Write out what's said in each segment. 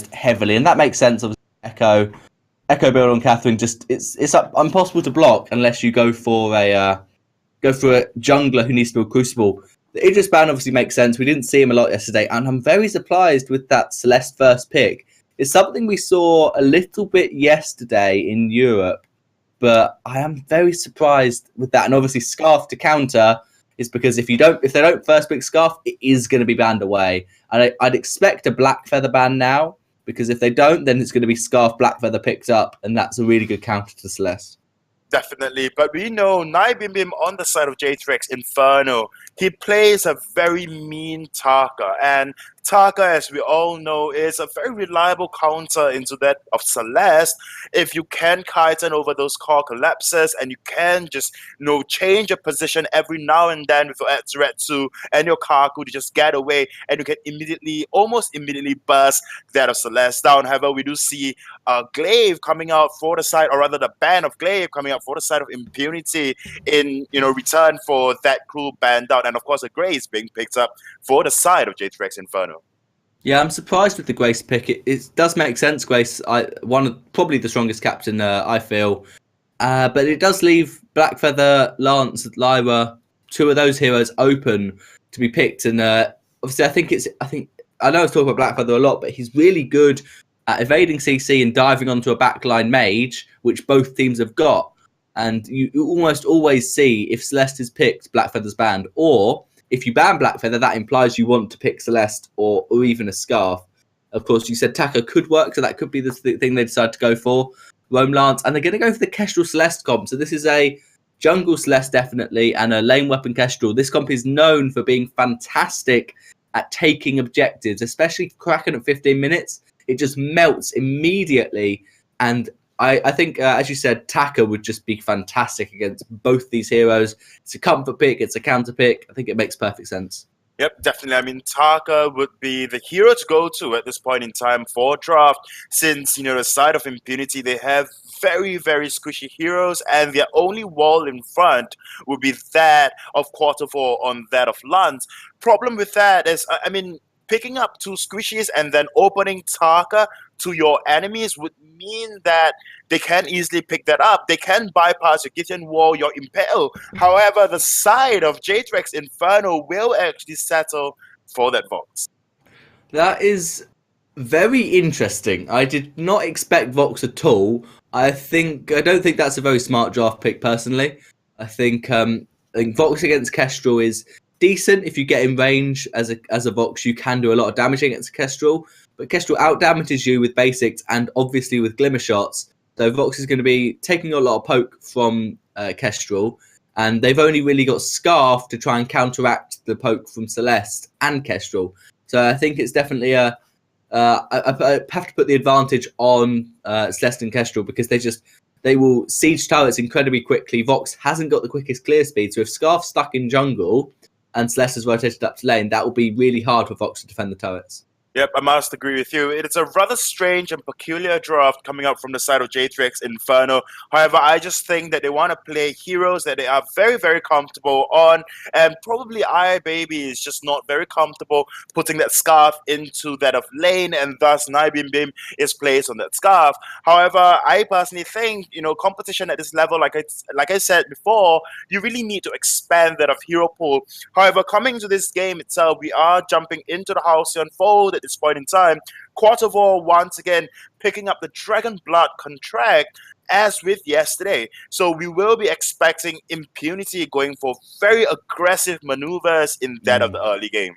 prioritized heavily, and that makes sense. Obviously, Echo build on Catherine, just it's impossible to block unless you go for a jungler who needs to build Crucible. The Idris ban obviously makes sense. We didn't see him a lot yesterday, and I'm very surprised with that Celeste first pick. It's something we saw a little bit yesterday in Europe, but I am very surprised with that. And obviously, Scarf to counter is because if they don't first pick Scarf, it is going to be banned away. And I'd expect a Black Feather ban now, because if they don't, then it's going to be Scarf Black Feather picked up, and that's a really good counter to Celeste. Definitely, but we know Bim on the side of J3X Inferno, he plays a very mean Taka, and Taka, as we all know, is a very reliable counter into that of Celeste. If you can kiten over those core collapses, and you can just change your position every now and then with your Etsuretsu and your Kaku to just get away, and you can almost immediately burst that of Celeste down. However, we do see Glaive coming out for the side, or rather the ban of Glaive coming out for the side of Impunity in return for that cruel ban down, and of course a Grace being picked up for the side of J3X Inferno. Yeah, I'm surprised with the Grace pick. It does make sense. Grace, probably the strongest captain, I feel. But it does leave Blackfeather, Lance, Lyra, two of those heroes open to be picked. And obviously, I know I was talking about Blackfeather a lot, but he's really good at evading CC and diving onto a backline mage, which both teams have got. And you almost always see if Celeste is picked, Blackfeather's banned, or if you ban Blackfeather, that implies you want to pick Celeste or even a Scarf. Of course, you said Taka could work, so that could be the thing they decide to go for. Roam Lance, and they're going to go for the Kestrel Celeste comp. So this is a jungle Celeste, definitely, and a lane weapon Kestrel. This comp is known for being fantastic at taking objectives, especially Kraken at 15 minutes. It just melts immediately. And I think, as you said, Taka would just be fantastic against both these heroes. It's a comfort pick. It's a counter pick. I think it makes perfect sense. Yep, definitely. I mean, Taka would be the hero to go to at this point in time for draft, since, the side of Impunity, they have very, very squishy heroes, and their only wall in front would be that of Quarter4 on that of Lance. Problem with that is, picking up two squishies and then opening Taka to your enemies would mean that they can easily pick that up. They can bypass your Gideon Wall, your Impale. However, the side of J3X Inferno will actually settle for that Vox. That is very interesting. I did not expect Vox at all. I don't think that's a very smart draft pick, personally. I think Vox against Kestrel is decent. If you get in range as a Vox, you can do a lot of damage against Kestrel, but Kestrel out damages you with basics and obviously with glimmer shots. So Vox is going to be taking a lot of poke from Kestrel, and they've only really got Scarf to try and counteract the poke from Celeste and Kestrel. So I think it's definitely I have to put the advantage on Celeste and Kestrel, because they will siege turrets incredibly quickly. Vox hasn't got the quickest clear speed, so if Scarf's stuck in jungle and Celeste has rotated up to lane, that will be really hard for Vox to defend the turrets. Yep, I must agree with you. It's a rather strange and peculiar draft coming up from the side of J3X Inferno. However, I just think that they want to play heroes that they are very, very comfortable on, and probably iBaby is just not very comfortable putting that Scarf into that of lane, and thus Bim is placed on that Scarf. However, I personally think, competition at this level, like I said before, you really need to expand that of hero pool. However, coming to this game itself, we are jumping into the Halcyon Fold at this point in time. Quarter4 once again picking up the Dragon Blood contract as with yesterday. So we will be expecting Impunity going for very aggressive maneuvers in that of the early game.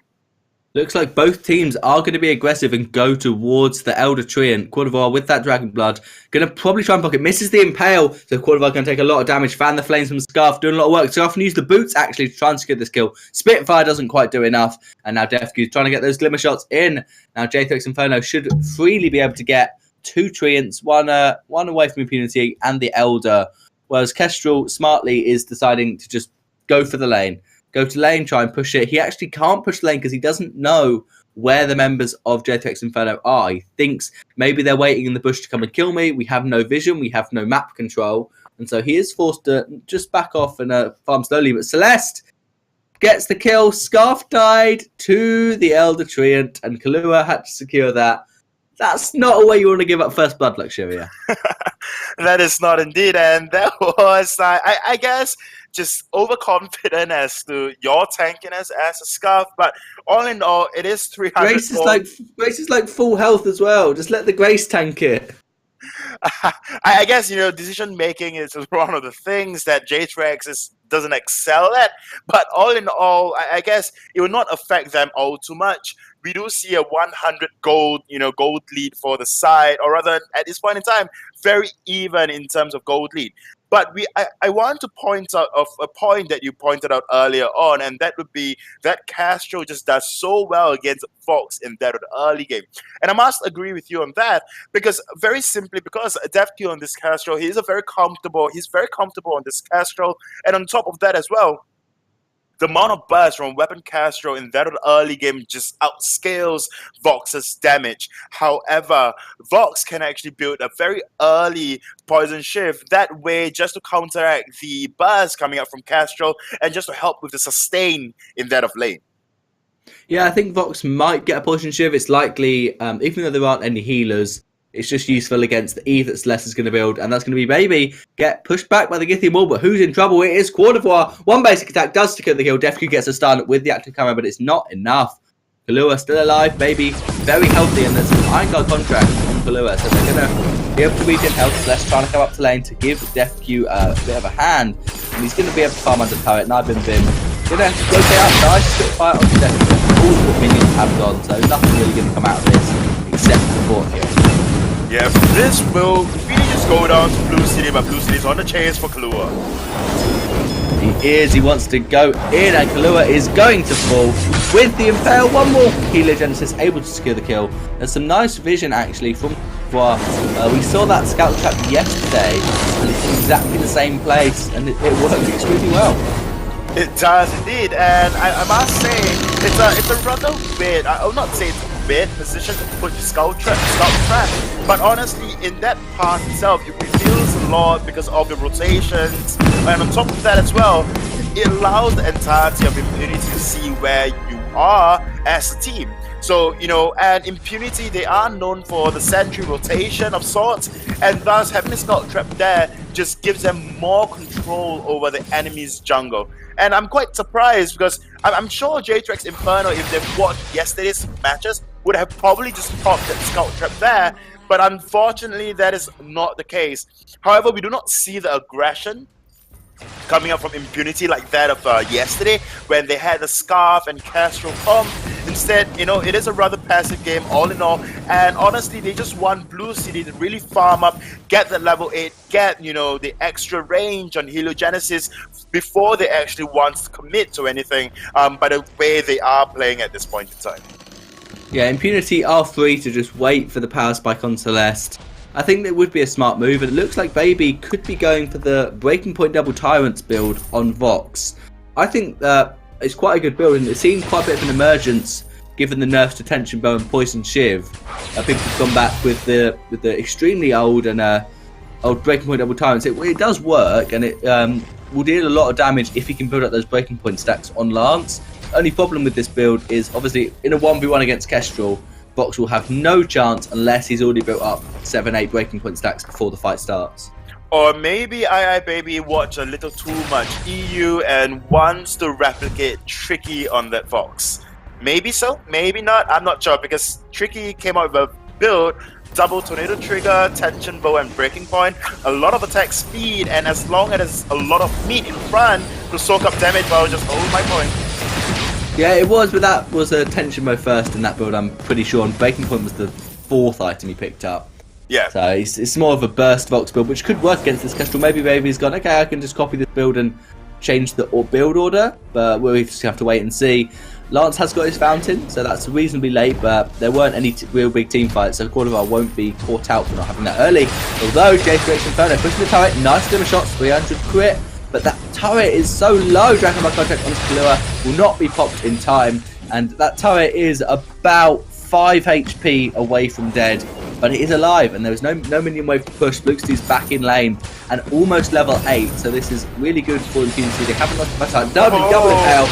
Looks like both teams are going to be aggressive and go towards the Elder Treant. Quarter4 with that Dragon Blood, going to probably try and pocket. Misses the Impale, so Quarter4 going to take a lot of damage. Fan the flames from Scarf, doing a lot of work. Scarf can use the boots actually to try and secure this kill. Spitfire doesn't quite do enough, and now Defq trying to get those glimmer shots in. Now J3X Inferno should freely be able to get two Treants, one away from Impunity and the Elder, whereas Kestrel smartly is deciding to just go for the lane. Go to lane, try and push it. He actually can't push the lane because he doesn't know where the members of J3X Inferno are. He thinks maybe they're waiting in the bush to come and kill me. We have no vision. We have no map control. And so he is forced to just back off and farm slowly. But Celeste gets the kill. Scarf died to the Elder Treant, and Kahlua had to secure that. That's not a way you want to give up first blood, Luxuria. That is not indeed, and that was, I guess, just overconfident as to your tankiness as a Scarf. But all in all, it is 300. Grace is like full health as well. Just let the Grace tank it. I guess, decision making is one of the things that J3X doesn't excel at. But all in all, I guess it will not affect them all too much. We do see a 100 gold lead for the side, or rather, at this point in time, very even in terms of gold lead. But I want to point out of a point that you pointed out earlier on, and that would be that Castro just does so well against Vox in that early game. And I must agree with you on that, because very simply, because DevQ on this Castro, he's very comfortable on this Castro, and on top of that as well, the amount of burst from Weapon Castro in that early game just outscales Vox's damage. However, Vox can actually build a very early Poison Shift that way, just to counteract the burst coming up from Castro and just to help with the sustain in that of lane. Yeah, I think Vox might get a Poison Shift. It's likely, even though there aren't any healers, it's just useful against the Eve that Celeste is going to build, and that's going to be Baby get pushed back by the Githian wall. But who's in trouble? It is Quadrivoire. One basic attack does secure the kill. DevQ gets a stun with the active camera, but it's not enough. Kahlua still alive. Baby very healthy, and there's an Iron Guard contract on Kahlua, so they're going to be able to regen health. Celeste trying to come up to lane to give DevQ a bit of a hand, and he's going to be able to farm under turret. Nibin Bim going to rotate out. Nice Spitfire onto DevQ. All the minions have gone, so nothing really going to come out of this except the fort here. Yeah, this will really just go down to Blue City, but Blue City's on the chase for Kahlua. He wants to go in, and Kahlua is going to fall with the Impale. One more Heliogenesis able to secure the kill. There's some nice vision actually from Quadrivoire. We saw that scout trap yesterday, and it's in exactly the same place, and it worked extremely well. It does indeed, and I must say, it's a rather weird, I will not say it's a weird position to put your scout trap, but honestly, in that path itself, it reveals a lot because of the rotations, and on top of that as well, it allows the entirety of Impunity to see where you are as a team. So, and Impunity, they are known for the sentry rotation of sorts, and thus having a scout trap there just gives them more control over the enemy's jungle. And I'm quite surprised because I'm sure J3X Inferno, if they've watched yesterday's matches, would have probably just popped that scout trap there, but unfortunately that is not the case. However, we do not see the aggression coming up from Impunity like that of yesterday when they had the Scarf and Castro pump. Instead, it is a rather passive game all in all, and honestly they just want Blue City to really farm up, get the level 8, get the extra range on Heliogenesis before they actually want to commit to anything by the way they are playing at this point in time. Yeah, Impunity are free to just wait for the power spike on Celeste. I think that would be a smart move, and it looks like Baby could be going for the Breaking Point Double Tyrants build on Vox. I think that it's quite a good build, and it's seen quite a bit of an emergence given the nerfs to Tension Bow and Poison Shiv. People have gone back with the extremely old and old Breaking Point Double Tyrants. It does work, and it will deal a lot of damage if you can build up those Breaking Point stacks on Lance. Only problem with this build is obviously in a 1v1 against Kestrel, Vox will have no chance unless he's already built up 7-8 Breaking Point stacks before the fight starts. Or maybe Baby watch a little too much EU and wants to replicate Tricky on that Vox. Maybe so, maybe not, I'm not sure, because Tricky came out with a build, double Tornado Trigger, Tension Bow and Breaking Point, a lot of attack speed, and as long as there's a lot of meat in front to soak up damage, well, just hold my point. Yeah, it was, but that was a Tension Bow first in that build, I'm pretty sure, and Breaking Point was the 4th item he picked up. Yeah. So it's more of a burst Vox build, which could work against this Kestrel. Maybe Baby's gone, okay, I can just copy this build and change the build order, but we'll just have to wait and see. Lance has got his Fountain, so that's reasonably late, but there weren't any real big team fights, so Quadrivoire won't be caught out for not having that early. Although J3X Inferno pushing the turret, nice glimmer shots, 300 crit, but that turret is so low. Dragon Ball contract on Kahlua will not be popped in time, and that turret is about 5 HP away from dead, but it is alive, and there is no minion wave to push. Lukesty's back in lane and almost level 8, so this is really good for Impunity. They haven't lost much time. Double impale,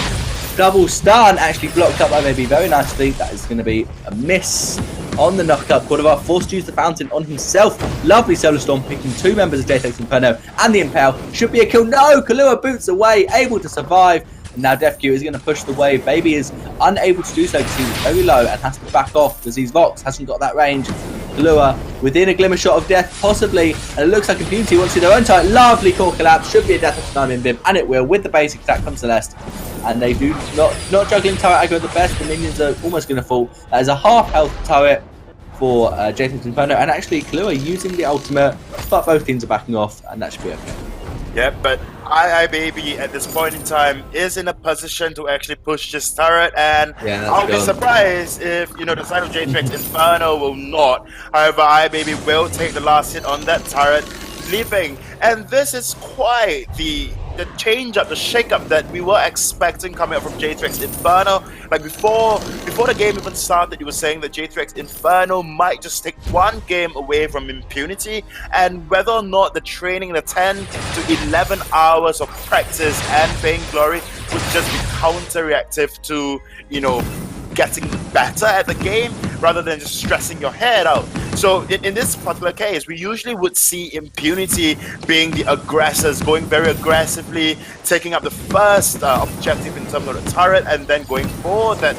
double stun, actually blocked up by Baby very nicely. That is going to be a miss. on the knockup. Quartervar forced to use the fountain on himself. Lovely Solar Storm picking 2 members of J3X Inferno and the Impale. Should be a kill. No, Kahlua boots away, able to survive. And now DefQ is going to push the wave. Baby is unable to do so because he's very low and has to back off because he's Vox, hasn't got that range. Kahlua within a glimmer shot of death, possibly. And it looks like Impunity wants to do their own turret. Lovely core collapse. Should be a death of Sniping Bim. And it will with the basic attack from Celeste. And they do not juggling turret aggro the best. The minions are almost going to fall. That is a half health turret for J3X Inferno. And actually Kahlua using the ultimate. But both teams are backing off. And that should be okay. Yeah, but Baby at this point in time is in a position to actually push this turret, and I'll be surprised if the side of J3X Inferno will not. However, Baby will take the last hit on that turret, leaving, and this is quite the change up, the shake up that we were expecting coming up from J3X Inferno. Like before the game even started, you were saying that J3X Inferno might just take 1 game away from Impunity, and whether or not the training, the 10 to 11 hours of practice and Vainglory would just be counter-reactive to, getting better at the game rather than just stressing your head out. So in this particular case, we usually would see Impunity being the aggressors, going very aggressively, taking up the first objective in terms of the turret, and then going for that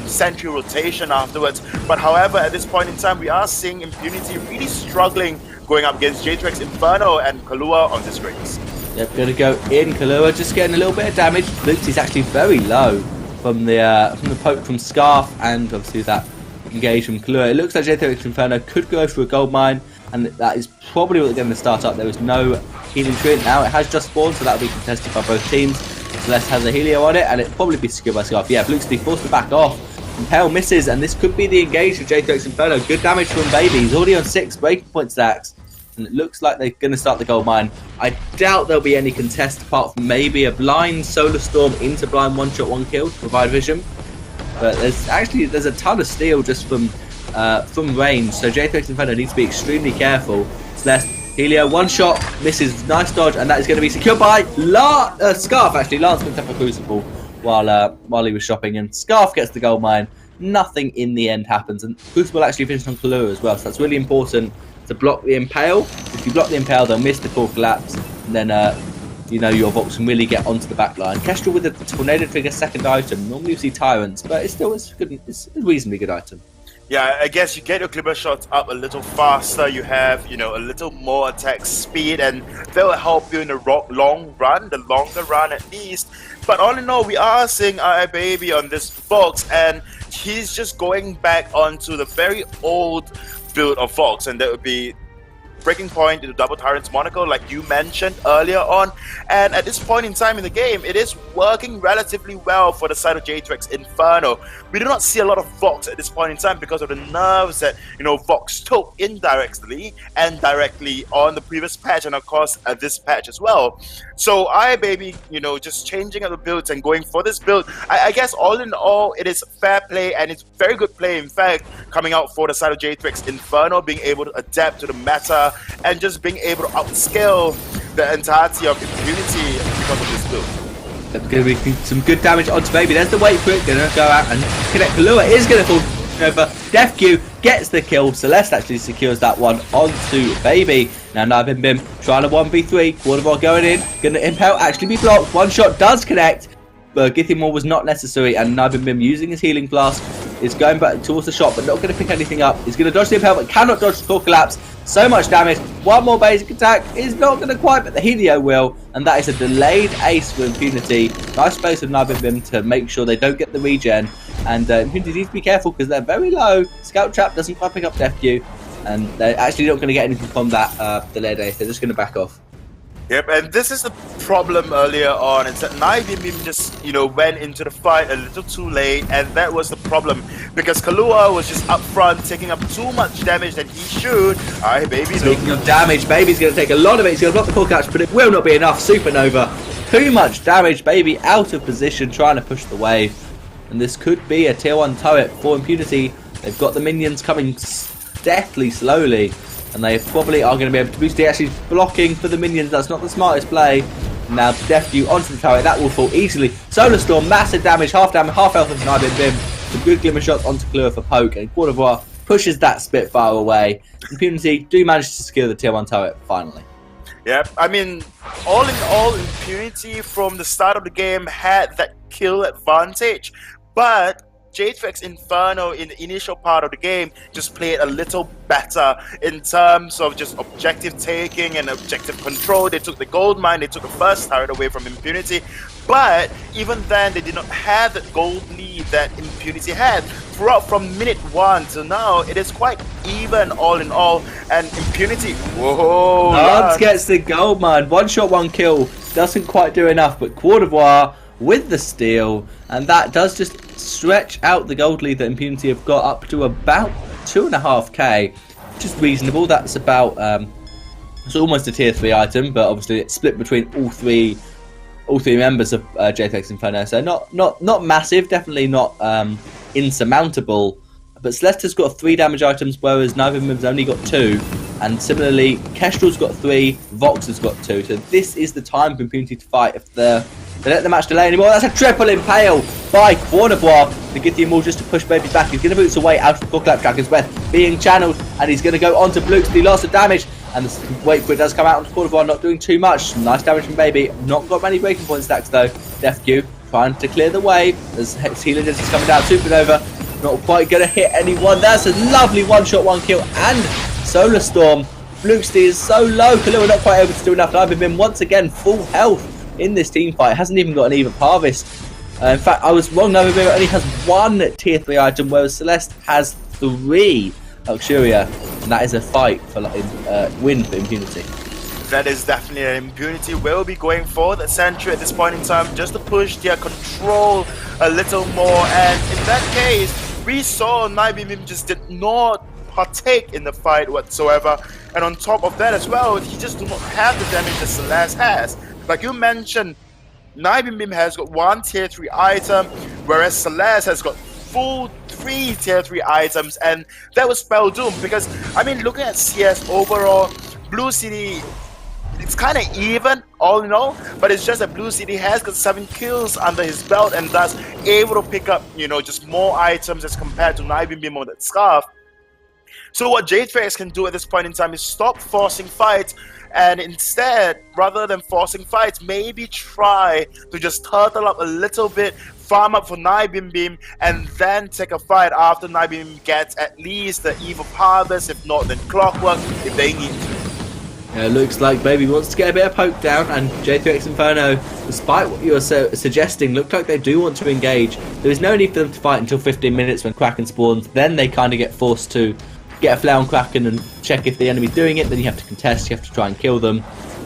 sentry rotation afterwards. But however, at this point in time, we are seeing Impunity really struggling going up against J3X Inferno and Kahlua on this race. Yep, gonna go in. Kahlua just getting a little bit of damage. Lux is actually very low from the poke from Scarf and obviously that engage from Kahlua. It looks like J3X Inferno could go for a gold mine, and that is probably what they're going to start up. There was no healing tree now. It has just spawned, so that will be contested by both teams. Celeste has a Helio on it, and it'll probably be secured by Scarf. Yeah, Lux be forced to back off. Impale misses, and this could be the engage for J3X Inferno. Good damage from Baby. He's already on 6 breaking point stacks. And it looks like they're going to start the gold mine. I doubt there'll be any contest apart from maybe a blind Solar Storm into blind 1-shot 1-kill to provide vision. But there's a ton of steal just from range. So J3X Inferno needs to be extremely careful. Celeste, Helio, 1-shot, misses, nice dodge, and that is going to be secured by Scarf actually. Lance picked up a Crucible while he was shopping, and Scarf gets the gold mine. Nothing in the end happens, and Crucible actually finished on Kahlua as well, so that's really important to block the Impale. If you block the Impale, they'll miss the core collapse, and then your Vox can really get onto the back line. Kestrel with the Tornado Trigger second item. Normally you see Tyrants, but it's a reasonably good item. Yeah, I guess you get your glimmer shots up a little faster, you have, a little more attack speed, and that will help you in the long run, the longer run at least. But all in all, we are seeing Baby on this Vox, and he's just going back onto the very old build of Vox, and that would be Breaking Point into Double Tyrant's Monaco, like you mentioned earlier on. And at this point in time in the game, it is working relatively well for the side of J3X Inferno. We do not see a lot of Vox at this point in time because of the nerves that Vox took indirectly and directly on the previous patch, and of course this patch as well. So Baby, just changing up the builds and going for this build, I guess all in all, it is fair play, and it's very good play, in fact, coming out for the side of J3X Inferno, being able to adapt to the meta and just being able to outscale the entirety of Impunity because of this build. There's going to be some good damage onto Baby. There's the wait for it. Going to go out and connect. Kahlua is going to fall over. DefQ gets the kill. Celeste actually secures that one onto Baby. Now Nibin Bim trying to 1v3. Quarterbar going in. Going to Impale actually be blocked. 1-shot does connect, but Githimore was not necessary, and Nibin Bim using his healing flask is going back towards the shot, but not going to pick anything up. He's going to dodge the Impale, but cannot dodge the core collapse. So much damage. One more basic attack is not going to quite, but the Helio will, and that is a delayed ace for Impunity. Nice space of Nibin Bim to make sure they don't get the regen, and Impunity needs to be careful because they're very low. Scout Trap doesn't quite pick up DefQ, and they're actually not going to get anything from that delayed ace. They're just going to back off. Yep, and this is the problem earlier on. It's that Nibin just, went into the fight a little too late, and that was the problem because Kahlua was just up front taking up too much damage than he should. Alright, Baby. Speaking of damage, Baby's going to take a lot of it. He's going to block the core catch, but it will not be enough. Supernova. Too much damage. Baby out of position, trying to push the wave. And this could be a tier 1 turret for Impunity. They've got the minions coming deathly slowly, and they probably are going to be able to boost it. Actually blocking for the minions. That's not the smartest play. Now DefQ onto the turret. That will fall easily. Solar Storm, massive damage, half health of Nibin Bim. Some good glimmer shots onto Kahlua for poke, and Quartervoir pushes that Spitfire away. Impunity do manage to secure the tier 1 turret finally. Yeah, I mean, all in all, Impunity from the start of the game had that kill advantage, but J3X Inferno in the initial part of the game just played a little better in terms of just objective taking and objective control. They took the gold mine, they took the first turret away from Impunity, but even then they did not have that gold lead that Impunity had. Throughout from minute 1 to now, it is quite even all in all, and Impunity, whoa! Lance gets the gold mine, 1 shot 1 kill, doesn't quite do enough, but Quart d'Ivoire with the steal, and that does just stretch out the gold lead that Impunity have got up to about 2.5k, which is reasonable. That's about it's almost a tier 3 item, but obviously it's split between all three members of J3X Inferno, so not massive, definitely not insurmountable. But Celeste has got 3 damage items, whereas neither of them has only got 2. And similarly, Kestrel's got 3, Vox has got 2. So this is the time for Impunity to fight. If they let the match delay anymore, that's a triple impale by Quart d'Ivoire to get the Immortal just to push Baby back. He's going to boots away out of the Claptrap as well, being channeled, and he's going to go on to Blue to do lots of damage. And the wait for it does come out onto Quart d'Ivoire, not doing too much. Nice damage from Baby. Not got many breaking point stacks though. DefQ trying to clear the way as Healing is coming down. Supernova not quite going to hit anyone. That's a lovely 1 shot 1 kill, and Solar Storm. Bluesty is so low. Kalua not quite able to do enough. I've been once again full health in this team fight. Hasn't even got an even harvest. In fact, I was wrong. Navimir only has 1 tier 3 item, whereas Celeste has 3 Luxuria, and that is a fight for win for Impunity. That is definitely an Impunity. Will be going for the Sentry at this point in time just to push their control a little more, and in that case, we saw Naibimim just did not partake in the fight whatsoever, and on top of that as well, he just do not have the damage that Celeste has. Like you mentioned, Naibimim has got 1 tier 3 item, whereas Celeste has got full 3 tier 3 items, and that was spell doom. Because I mean, looking at CS overall, Blue City, it's kind of even all in all, but it's just that Blue City has got 7 kills under his belt and thus able to pick up, you know, just more items as compared to Naibimim on that Scarf. So what J3X can do at this point in time is stop forcing fights, and instead, rather than forcing fights, maybe try to just turtle up a little bit, farm up for Naibimim, and then take a fight after Naibimim gets at least the Eve of Harvest, if not then Clockwork, if they need to. Yeah, looks like Baby wants to get a bit of poke down, and J3X Inferno, despite what you were suggesting, look like they do want to engage. There is no need for them to fight until 15 minutes when Kraken spawns. Then they kind of get forced to get a flare on Kraken and check if the enemy's doing it. Then you have to contest, you have to try and kill them.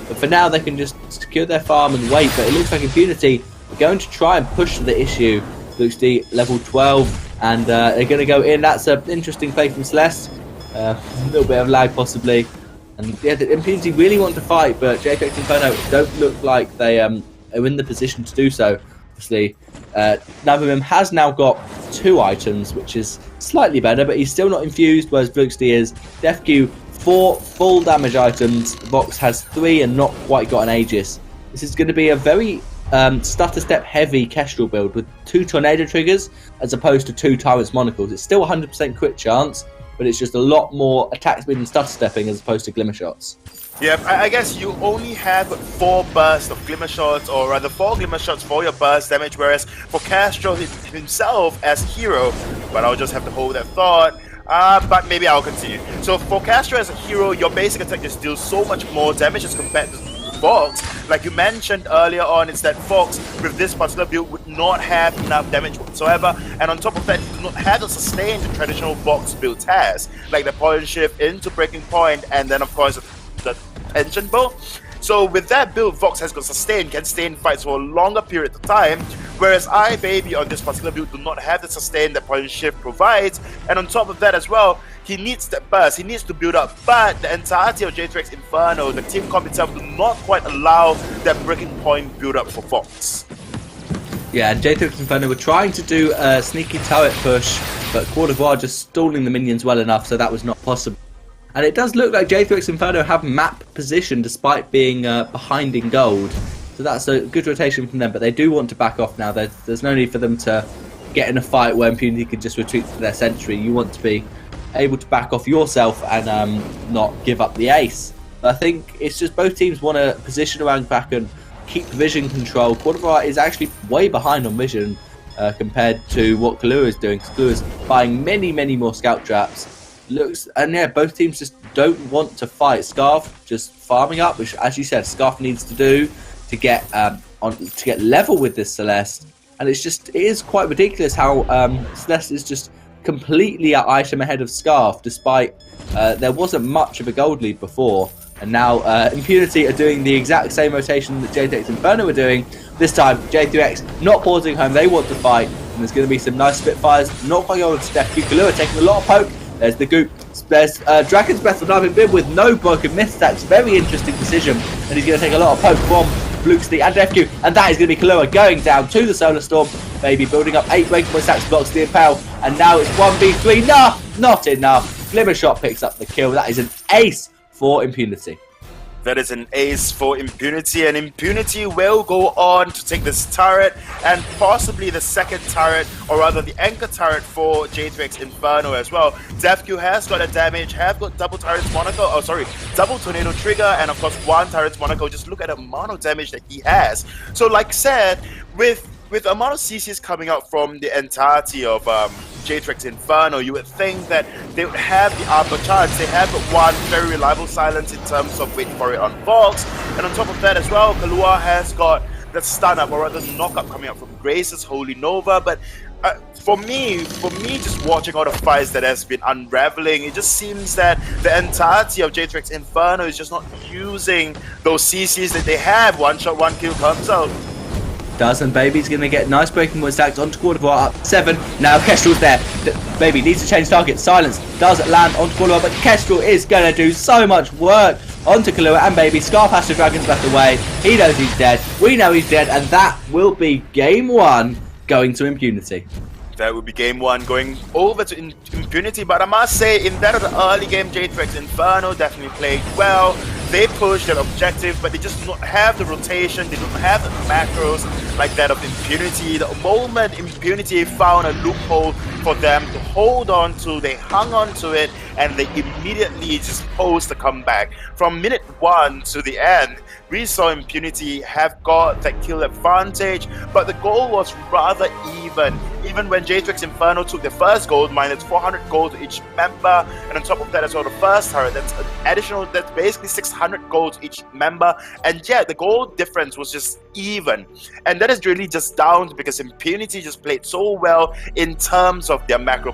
But for now, they can just secure their farm and wait. But it looks like Impunity are going to try and push the issue. Looks to level 12, and they're going to go in. That's an interesting play from Celeste. A little bit of lag possibly. And yeah, the Impunity really want to fight, but J3X Inferno don't look like they are in the position to do so. Obviously, Navimim has now got 2 items, which is slightly better, but he's still not infused, whereas Vuxty is. DefQ, 4 full damage items. Vox has 3 and not quite got an Aegis. This is going to be a very stutter step heavy Kestrel build with 2 tornado triggers as opposed to 2 Tyrant's Monocles. It's still 100% crit chance, but it's just a lot more attack speed and stutter stepping as opposed to glimmer shots. Yeah, I guess you only have 4 bursts of glimmer shots, or rather 4 glimmer shots for your burst damage, whereas for Castro himself as hero, but I'll just have to hold that thought, but maybe I'll continue. So for Castro as a hero, your basic attack just deals so much more damage as compared to Vox. Like you mentioned earlier on, it's that Vox with this particular build would not have enough damage whatsoever, and on top of that, he does not have the sustain the traditional Vox build has, like the point shift into breaking point, and then of course the tension bow. So with that build, Vox has got sustain, can stay in fights for a longer period of time, whereas Baby on this particular build do not have the sustain that point shift provides, and on top of that as well, he needs that burst, he needs to build up, but the entirety of J3X Inferno, the team comp itself, do not quite allow that breaking point build up for Vox. Yeah, and J3X Inferno were trying to do a sneaky turret push, but Quart d'Ivoire just stalling the minions well enough, so that was not possible. And it does look like J3X Inferno have map position despite being behind in gold, so that's a good rotation from them, but they do want to back off now. There's no need for them to get in a fight where Impunity can just retreat to their sentry. You want to be able to back off yourself and not give up the ace. I think it's just both teams want to position around back and keep vision control. Quadrivar is actually way behind on vision compared to what Kahlua is doing. Kahlua is buying many more scout traps. Both teams just don't want to fight. Scarf just farming up, which, as you said, Scarf needs to do to get to get level with this Celeste. And it is quite ridiculous how Celeste is just completely at item ahead of Scarf, despite there wasn't much of a gold lead before. And now Impunity are doing the exact same rotation that J3X and Inferno were doing. This time, J3X not pausing home, they want to fight. And there's going to be some nice Spitfires. Not quite going to Steph. Kahlua taking a lot of poke. There's the Goop. There's Dragon's Breath of Diving Bib with no broken myth stacks. Very interesting decision. And he's going to take a lot of poke from Bluxty and FQ. And that is going to be Kahlua going down to the Solar Storm. Maybe building up 8 breaking point stacks, blocks the Impale. And now it's 1v3. Nah, not enough. Glimmer Shot picks up the kill. That is an ace for Impunity. That is an ace for Impunity, and Impunity will go on to take this turret and possibly the second turret, or rather the anchor turret for J3X Inferno as well. DefQ has got a damage, have got double turrets Monaco, double tornado trigger, and of course one turret Monaco. Just look at the amount of damage that he has. So like said, with the amount of CCs coming out from the entirety of J3X Inferno, you would think that they would have the upper chance. They have one very reliable silence in terms of wait for it on Fox, and on top of that as well, Kahlua has got the stun up, or rather the knockup coming out from Grace's Holy Nova. But for me, just watching all the fights that has been unraveling, it just seems that the entirety of J3X Inferno is just not using those CCs that they have. One shot, one kill comes out. And Baby's going to get nice breaking point stacks onto Quadrivar, up 7. Now Kestrel's there. Baby needs to change target. Silence does land onto Quadrivar, but Kestrel is going to do so much work onto Kahlua and Baby. Scarf has to Dragon's Breath away. He knows he's dead. We know he's dead, and that will be game 1 going to Impunity. That would be game 1 going over to Impunity, but I must say, in that of the early game, J3X Inferno definitely played well. They pushed their objective, but they just do not have the rotation, they don't have the macros like that of Impunity. The moment Impunity found a loophole for them to hold on to, they hung on to it, and they immediately just posed the comeback. From minute 1 to the end, we saw Impunity have got that kill advantage, but the goal was rather even. Even when J3X Inferno took the first gold mine, it's 400 gold to each member, and on top of that as well, the first turret, that's an additional, that's basically 600 gold to each member, and yeah, the gold difference was just even. And that is really just down because Impunity just played so well in terms of their macro